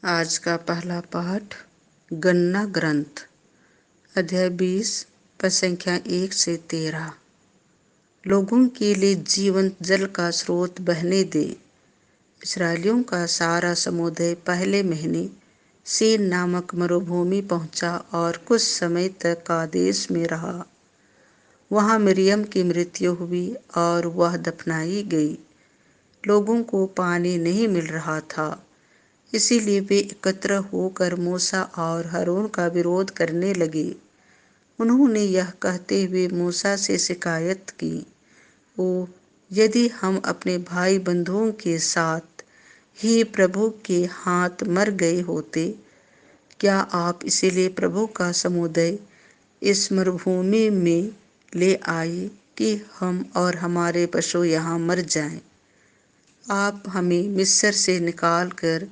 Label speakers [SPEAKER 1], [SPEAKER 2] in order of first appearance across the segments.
[SPEAKER 1] आज का पहला पाठ गन्ना ग्रंथ अध्याय 20 पद संख्या 1 से 13। लोगों के लिए जीवंत जल का स्रोत बहने दे। इस्राएलियों का सारा समुदाय पहले महीने सीन नामक मरुभूमि पहुंचा और कुछ समय तक कादेश में रहा। वहां मिरियम की मृत्यु हुई और वह दफनाई गई। लोगों को पानी नहीं मिल रहा था, इसीलिए वे एकत्र होकर मूसा और हारून का विरोध करने लगे। उन्होंने यह कहते हुए मूसा से शिकायत की, ओ यदि हम अपने भाई बंधुओं के साथ ही प्रभु के हाथ मर गए होते, क्या आप इसीलिए प्रभु का समुदाय इस मरुभूमि में ले आए कि हम और हमारे पशु यहाँ मर जाएं? आप हमें मिस्र से निकाल कर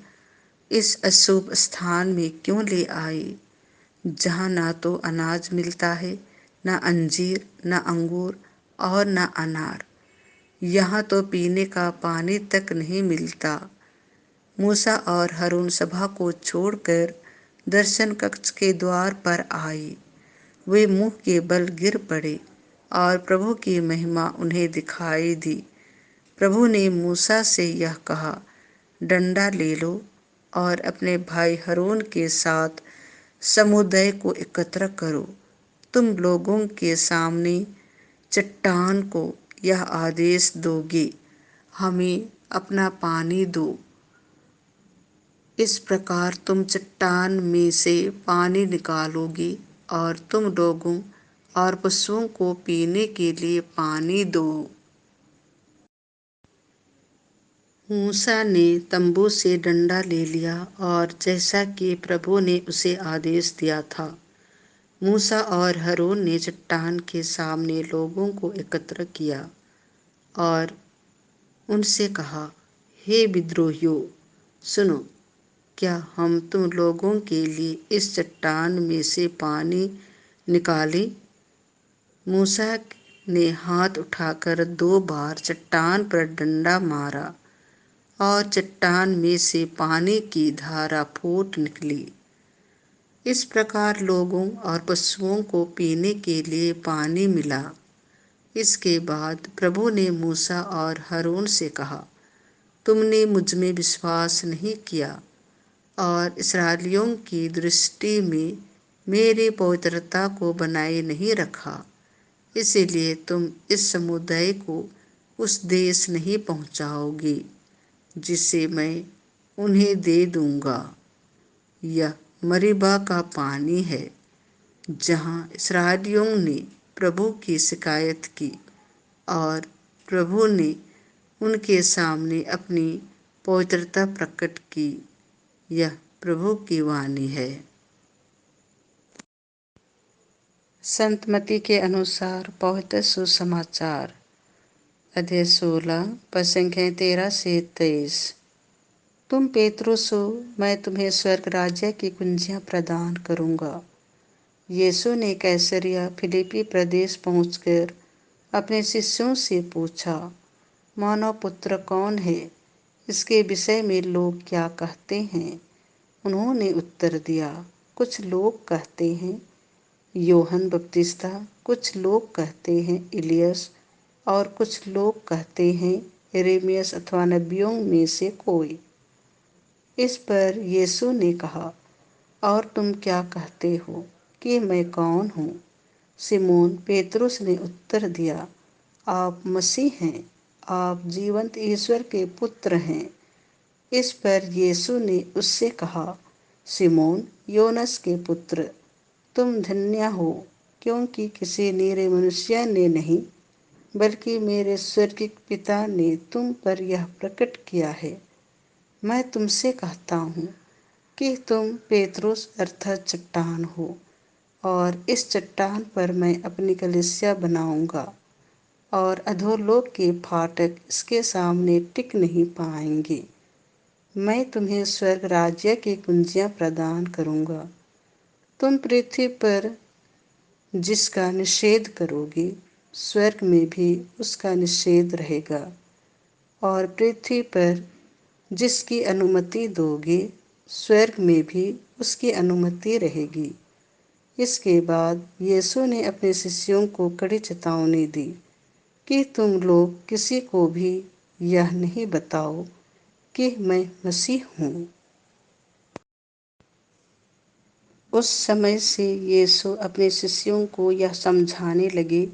[SPEAKER 1] इस अशुभ स्थान में क्यों ले आए, जहाँ ना तो अनाज मिलता है, न अंजीर, न अंगूर और न अनार। यहाँ तो पीने का पानी तक नहीं मिलता। मूसा और हारून सभा को छोड़कर दर्शन कक्ष के द्वार पर आए। वे मुंह के बल गिर पड़े और प्रभु की महिमा उन्हें दिखाई दी। प्रभु ने मूसा से यह कहा, डंडा ले लो और अपने भाई हारून के साथ समुदाय को एकत्र करो। तुम लोगों के सामने चट्टान को यह आदेश दोगे, हमें अपना पानी दो। इस प्रकार तुम चट्टान में से पानी निकालोगे और तुम लोगों और पशुओं को पीने के लिए पानी दो। मूसा ने तंबू से डंडा ले लिया और जैसा कि प्रभु ने उसे आदेश दिया था, मूसा और हारून ने चट्टान के सामने लोगों को एकत्र किया और उनसे कहा, हे विद्रोहियों, सुनो, क्या हम तुम लोगों के लिए इस चट्टान में से पानी निकालें? मूसा ने हाथ उठाकर 2 बार चट्टान पर डंडा मारा और चट्टान में से पानी की धारा फूट निकली। इस प्रकार लोगों और पशुओं को पीने के लिए पानी मिला। इसके बाद प्रभु ने मूसा और हारून से कहा, तुमने मुझ में विश्वास नहीं किया और इस्राएलियों की दृष्टि में मेरी पवित्रता को बनाए नहीं रखा, इसीलिए तुम इस समुदाय को उस देश नहीं पहुंचाओगे जिसे मैं उन्हें दे दूंगा। यह मरीबा का पानी है, जहां इस्राएलियों ने प्रभु की शिकायत की और प्रभु ने उनके सामने अपनी पवित्रता प्रकट की। यह प्रभु की वाणी है। संत मत्ती के अनुसार पवित्र सुसमाचार अध्याय 16 पद संख्या 13 से 23। तुम पेतरुस हो, मैं तुम्हें स्वर्ग राज्य की कुंजियां प्रदान करूंगा। यीशु ने कैसरिया फिलिप्पी प्रदेश पहुंचकर अपने शिष्यों से पूछा, मानव पुत्र कौन है? इसके विषय में लोग क्या कहते हैं? उन्होंने उत्तर दिया, कुछ लोग कहते हैं यूहन्ना बपतिस्ता, कुछ लोग कहते हैं इलियस और कुछ लोग कहते हैं यिर्मयाह अथवा नबियों में से कोई। इस पर यीशु ने कहा, और तुम क्या कहते हो कि मैं कौन हूँ? सिमोन पेतरुस ने उत्तर दिया, आप मसीह हैं, आप जीवंत ईश्वर के पुत्र हैं। इस पर यीशु ने उससे कहा, सिमोन योनस के पुत्र, तुम धन्य हो, क्योंकि किसी निरे मनुष्य ने नहीं बल्कि मेरे स्वर्गीय पिता ने तुम पर यह प्रकट किया है। मैं तुमसे कहता हूँ कि तुम पेतरुस अर्थात चट्टान हो, और इस चट्टान पर मैं अपनी कलीसिया बनाऊंगा और अधोलोक के फाटक इसके सामने टिक नहीं पाएंगे। मैं तुम्हें स्वर्ग राज्य की कुंजियां प्रदान करूंगा। तुम पृथ्वी पर जिसका निषेध करोगे, स्वर्ग में भी उसका निषेध रहेगा, और पृथ्वी पर जिसकी अनुमति दोगे, स्वर्ग में भी उसकी अनुमति रहेगी। इसके बाद यीशु ने अपने शिष्यों को कड़ी चेतावनी दी कि तुम लोग किसी को भी यह नहीं बताओ कि मैं मसीह हूँ। उस समय से यीशु अपने शिष्यों को यह समझाने लगे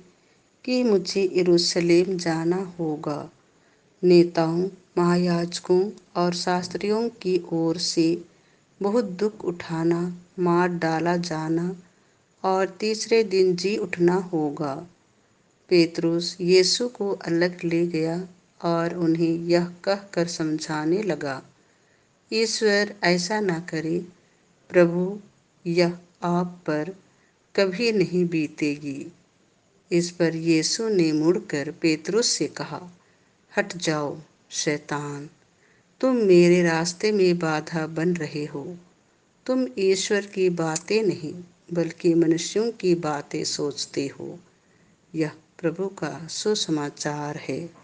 [SPEAKER 1] कि मुझे यरूशलेम जाना होगा, नेताओं, महायाजकों और शास्त्रियों की ओर से बहुत दुख उठाना, मार डाला जाना और तीसरे दिन जी उठना होगा। पेतरुस यीशु को अलग ले गया और उन्हें यह कहकर समझाने लगा, ईश्वर ऐसा न करे, प्रभु, यह आप पर कभी नहीं बीतेगी। इस पर यीशु ने मुड़कर पेतरुस से कहा, हट जाओ शैतान, तुम मेरे रास्ते में बाधा बन रहे हो। तुम ईश्वर की बातें नहीं बल्कि मनुष्यों की बातें सोचते हो। यह प्रभु का सुसमाचार है।